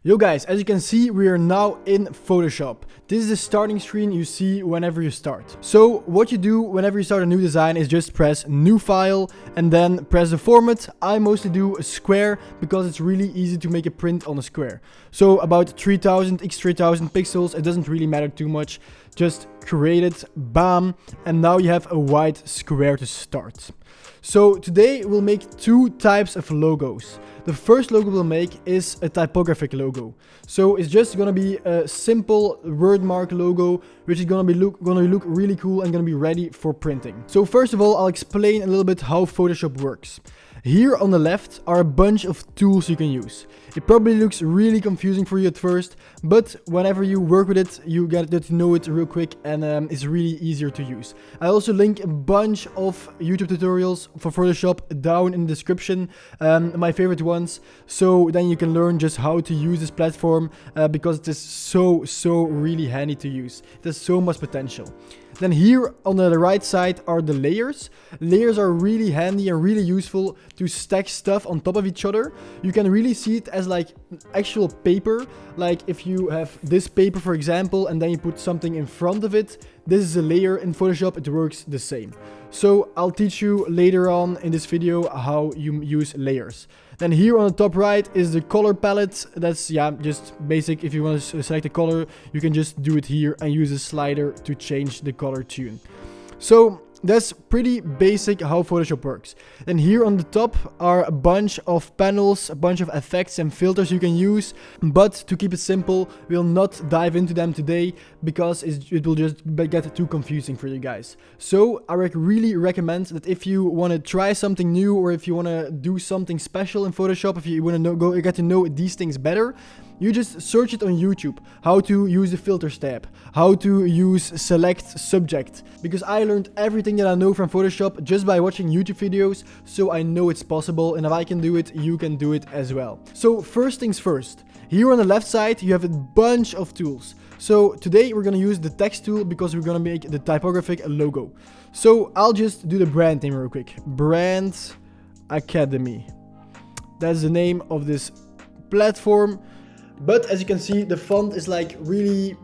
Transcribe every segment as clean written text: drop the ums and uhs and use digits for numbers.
Yo guys, as you can see, we are now in Photoshop. This is the starting screen you see whenever you start. So what you do whenever you start a new design is just press new file and then press the format. I mostly do a square because it's really easy to make a print on a square. So about 3000 x 3000 pixels, it doesn't really matter too much. Just create it, bam, and now you have a white square to start. So today we'll make two types of logos. The first logo we'll make is a typographic logo. So it's just gonna be a simple word mark logo, which is gonna look really cool and gonna be ready for printing. So first of all, I'll explain a little bit how Photoshop works. Here on the left are a bunch of tools you can use. It probably looks really confusing for you at first, but whenever you work with it, you get to know it real quick and it's really easier to use. I also link a bunch of YouTube tutorials for Photoshop down in the description, my favorite ones, so then you can learn just how to use this platform because it is so really handy to use. It has so much potential. Then here on the right side are the layers. Layers are really handy and really useful to stack stuff on top of each other. You can really see it as like actual paper. Like if you have this paper, for example, and then you put something in front of it, this is a layer in Photoshop, it works the same. So I'll teach you later on in this video how you use layers. Then here on the top right is the color palette. That's just basic. If you want to select a color, you can just do it here and use a slider to change the color tune. So that's pretty basic how Photoshop works. Then here on the top are a bunch of panels, a bunch of effects and filters you can use. But to keep it simple, we'll not dive into them today because it will just get too confusing for you guys. So I really recommend that if you want to try something new or if you want to do something special in Photoshop, if you want to get to know these things better, you just search it on YouTube, how to use the filters tab, how to use select subject, because I learned everything that I know from Photoshop just by watching YouTube videos, so I know it's possible, and if I can do it, you can do it as well. So first things first, here on the left side you have a bunch of tools. So today we're gonna use the text tool because we're gonna make the typographic logo. So I'll just do the brand name real quick. Brand Academy. That's the name of this platform. But as you can see, the font is like really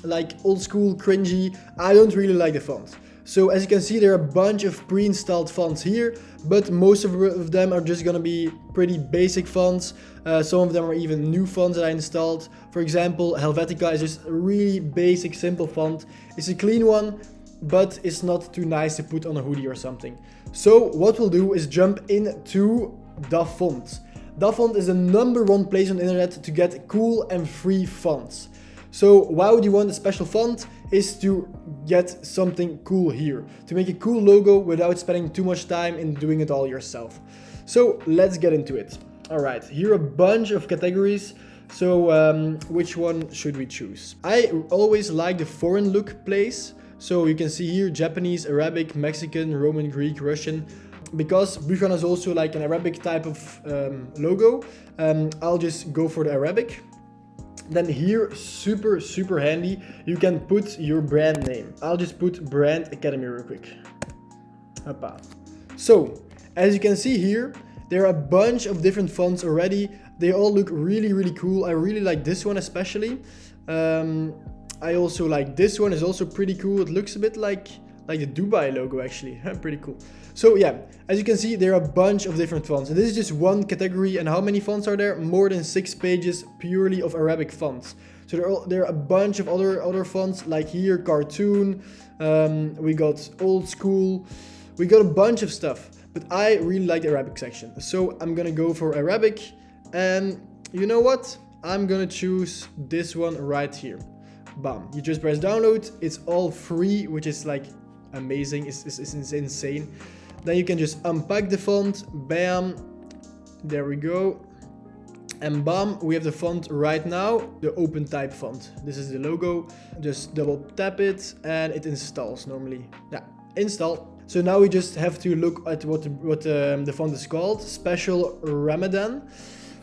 like old school cringy. I don't really like the font. So as you can see, there are a bunch of pre-installed fonts here, but most of them are just gonna be pretty basic fonts. Some of them are even new fonts that I installed. For example, Helvetica is just a really basic, simple font. It's a clean one, but it's not too nice to put on a hoodie or something. So what we'll do is jump into DaFont. DaFont is the #1 place on the internet to get cool and free fonts. So why would you want a special font? Is to get something cool here, to make a cool logo without spending too much time in doing it all yourself. So let's get into it. Alright, here are a bunch of categories. So which one should we choose? I always like the foreign look place. So you can see here Japanese, Arabic, Mexican, Roman, Greek, Russian. Because Buchan is also like an Arabic type of logo, I'll just go for the Arabic. Then here, super handy, you can put your brand name. I'll just put Brand Academy real quick. Hoppa. So, as you can see here, there are a bunch of different fonts already. They all look really cool. I really like this one especially. I also like this one, is also pretty cool. It looks a bit like the Dubai logo actually. Pretty cool. So yeah, as you can see, there are a bunch of different fonts. And this is just one category. And how many fonts are there? More than 6 pages purely of Arabic fonts. So there are a bunch of other fonts, like here, cartoon. We got old school. We got a bunch of stuff. But I really like the Arabic section. So I'm gonna go for Arabic. And you know what? I'm gonna choose this one right here. Bam. You just press download. It's all free, which is like amazing. It's insane. Then you can just unpack the font. Bam. There we go. And bam, we have the font right now, the open type font. This is the logo. Just double tap it and it installs normally. Yeah, install. So now we just have to look at what the font is called. Special Ramadan.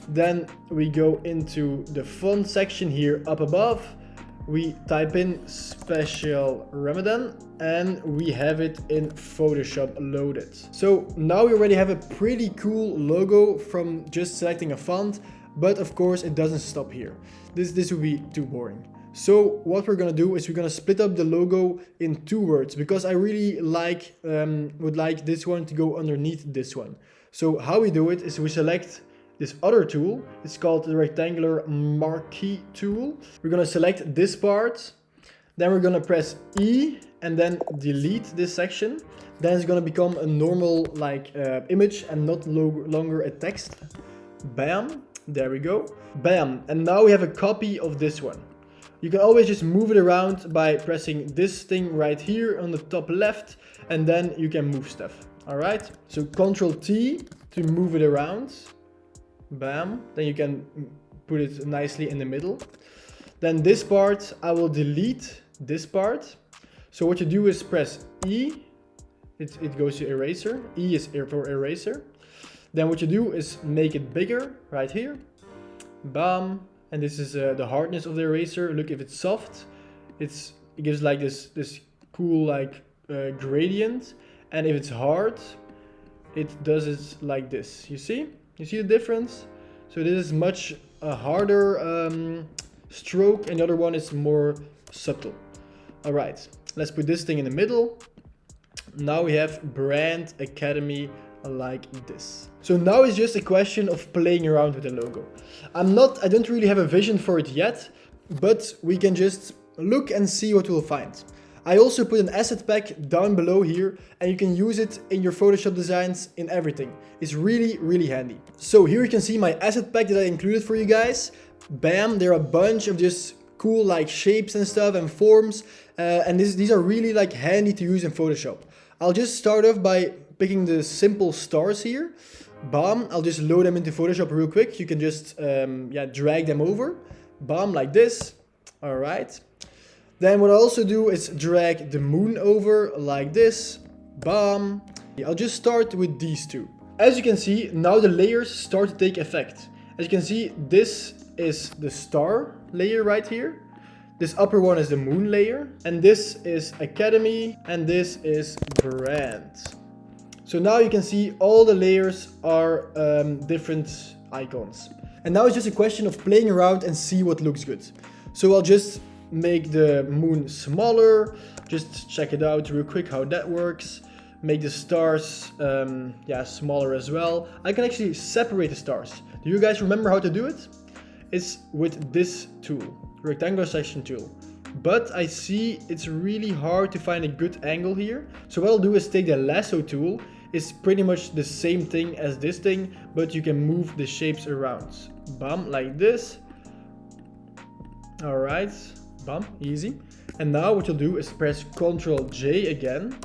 Then we go into the font section here up above. We type in Special Ramadan and we have it in Photoshop loaded. So now we already have a pretty cool logo from just selecting a font. But of course it doesn't stop here. This would be too boring. So what we're gonna do is we're gonna split up the logo in 2 words, because I really would like this one to go underneath this one. So how we do it is we select this other tool. It's called the rectangular marquee tool. We're gonna select this part, then we're gonna press E and then delete this section. Then it's gonna become a normal image and not longer a text. Bam, there we go. Bam, and now we have a copy of this one. You can always just move it around by pressing this thing right here on the top left, and then you can move stuff. All right, so Ctrl T to move it around. Bam, then you can put it nicely in the middle. Then this part, I will delete this part. So what you do is press E, it goes to eraser. E is for eraser. Then what you do is make it bigger right here. Bam. And this is the hardness of the eraser. Look, if it's soft, it gives like this cool gradient. And if it's hard, it does it like this. You see the difference? So this is much harder stroke, and the other one is more subtle. All right, let's put this thing in the middle. Now we have Brand Academy like this. So now it's just a question of playing around with the logo. I don't really have a vision for it yet, but we can just look and see what we'll find. I also put an asset pack down below here, and you can use it in your Photoshop designs, in everything. It's really, really handy. So here you can see my asset pack that I included for you guys. Bam, there are a bunch of just cool shapes and stuff and forms, and these are really handy to use in Photoshop. I'll just start off by picking the simple stars here. Bam, I'll just load them into Photoshop real quick. You can just drag them over. Bam, like this. All right. Then what I also do is drag the moon over like this. Bam. I'll just start with these two. As you can see, now the layers start to take effect. As you can see, this is the star layer right here. This upper one is the moon layer, and this is Academy, and this is Brand. So now you can see all the layers are different icons. And now it's just a question of playing around and see what looks good. So I'll just make the moon smaller, just check it out real quick how that works. Make the stars smaller as well. I can actually separate the stars. Do you guys remember how to do it? It's with this tool, rectangular section tool. But I see it's really hard to find a good angle here. So what I'll do is take the lasso tool. It's pretty much the same thing as this thing, but you can move the shapes around. Bam, like this. All right, bam, easy. And now what you'll do is press Ctrl J again,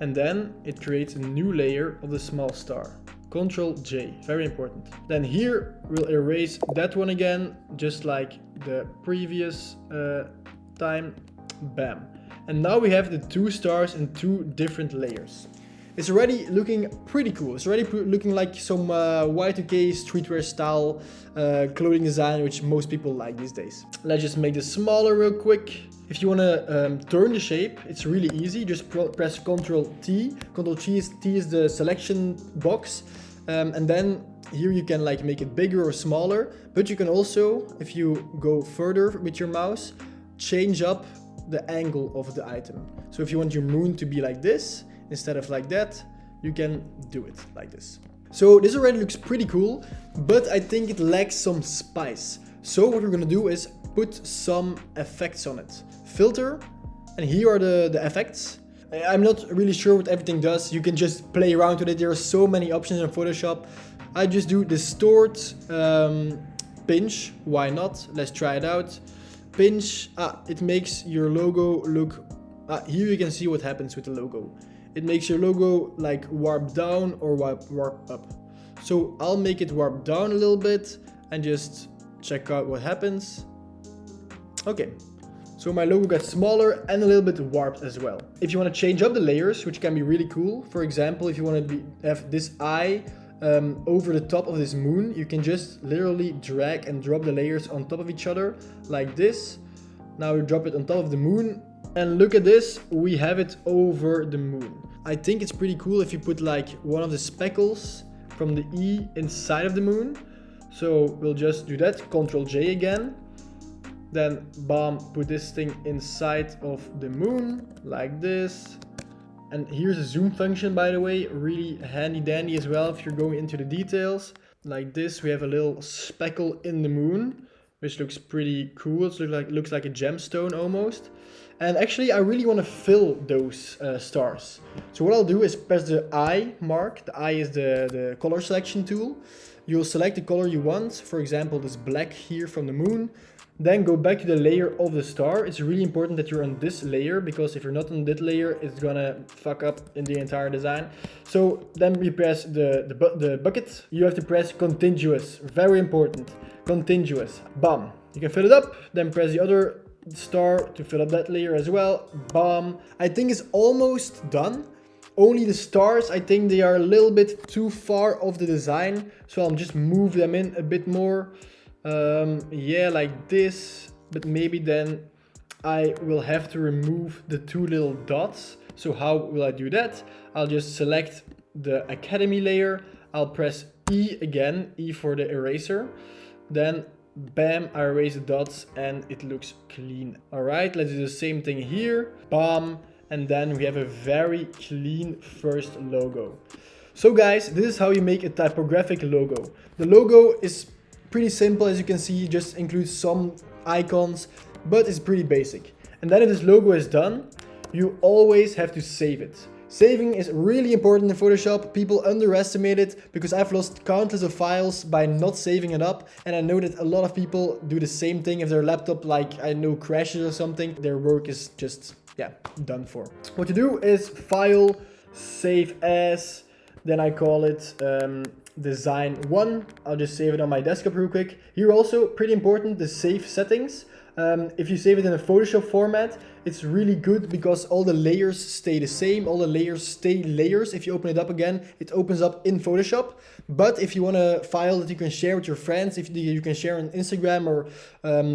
and then it creates a new layer of the small star. Ctrl J, very important. Then here we'll erase that one again, just like the previous time. Bam. And now we have the 2 stars in 2 different layers. It's already looking pretty cool. It's already looking like some Y2K streetwear style clothing design, which most people like these days. Let's just make this smaller real quick. If you want to turn the shape, it's really easy. Just press Ctrl T. Ctrl T is the selection box. And then here you can make it bigger or smaller. But you can also, if you go further with your mouse, change up the angle of the item. So if you want your moon to be like this, instead of like that, you can do it like this. So this already looks pretty cool, but I think it lacks some spice. So what we're gonna do is put some effects on it. Filter, and here are the effects. I'm not really sure what everything does. You can just play around with it. There are so many options in Photoshop. I just do distort, pinch, why not? Let's try it out. Pinch, it makes your logo look, here you can see what happens with the logo. It makes your logo warp down or warp up. So I'll make it warp down a little bit and just check out what happens. Okay, so my logo got smaller and a little bit warped as well. If you want to change up the layers, which can be really cool, for example, if you want to have this eye over the top of this moon, you can just literally drag and drop the layers on top of each other like this. Now we drop it on top of the moon. And look at this, we have it over the moon. I think it's pretty cool if you put one of the speckles from the E inside of the moon. So we'll just do that, Ctrl J again. Then bam, put this thing inside of the moon, like this. And here's a zoom function, by the way, really handy dandy as well if you're going into the details. Like this, we have a little speckle in the moon, which looks pretty cool. It looks like a gemstone almost. And actually, I really want to fill those stars. So what I'll do is press the I mark. The I is the color selection tool. You'll select the color you want. For example, this black here from the moon. Then go back to the layer of the star. It's really important that you're on this layer, because if you're not on that layer, it's gonna fuck up in the entire design. So then we press the bucket. You have to press contiguous, very important, contiguous, bam. You can fill it up, then press the other star to fill up that layer as well, bam. I think it's almost done. Only the stars, I think they are a little bit too far off the design, so I'll just move them in a bit more. Yeah, like this, but maybe then I will have to remove the two little dots. So how will I do that? I'll just select the Academy layer. I'll press E again, E for the eraser. Then bam, I erase the dots and it looks clean. All right, let's do the same thing here. Bam, and then we have a very clean first logo. So guys, this is how you make a typographic logo. The logo is pretty simple, as you can see, just includes some icons, but it's pretty basic. And then if this logo is done, you always have to save it. Saving is really important in Photoshop. People underestimate it because I've lost countless of files by not saving it up. And I know that a lot of people do the same thing if their laptop, like, I know, crashes or something. Their work is just, yeah, done for. What you do is File, Save As, then I call it Design 1. I'll just save it on my desktop real quick. Here also, pretty important, the save settings. If you save it in a Photoshop format, it's really good because all the layers stay the same. All the layers stay layers. If you open it up again, it opens up in Photoshop. But if you want a file that you can share with your friends, if you can share on Instagram or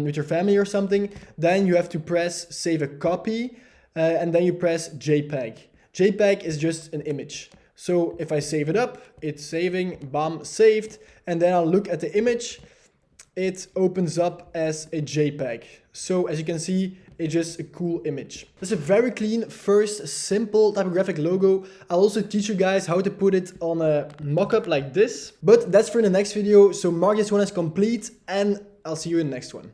with your family or something, then you have to press Save a Copy and then you press JPEG. JPEG is just an image. So if I save it up, it's saving, bam, saved, and then I'll look at the image, it opens up as a JPEG. So as you can see, it's just a cool image. It's a very clean, first, simple typographic logo. I'll also teach you guys how to put it on a mockup like this. But that's for the next video, so mark this one as complete, and I'll see you in the next one.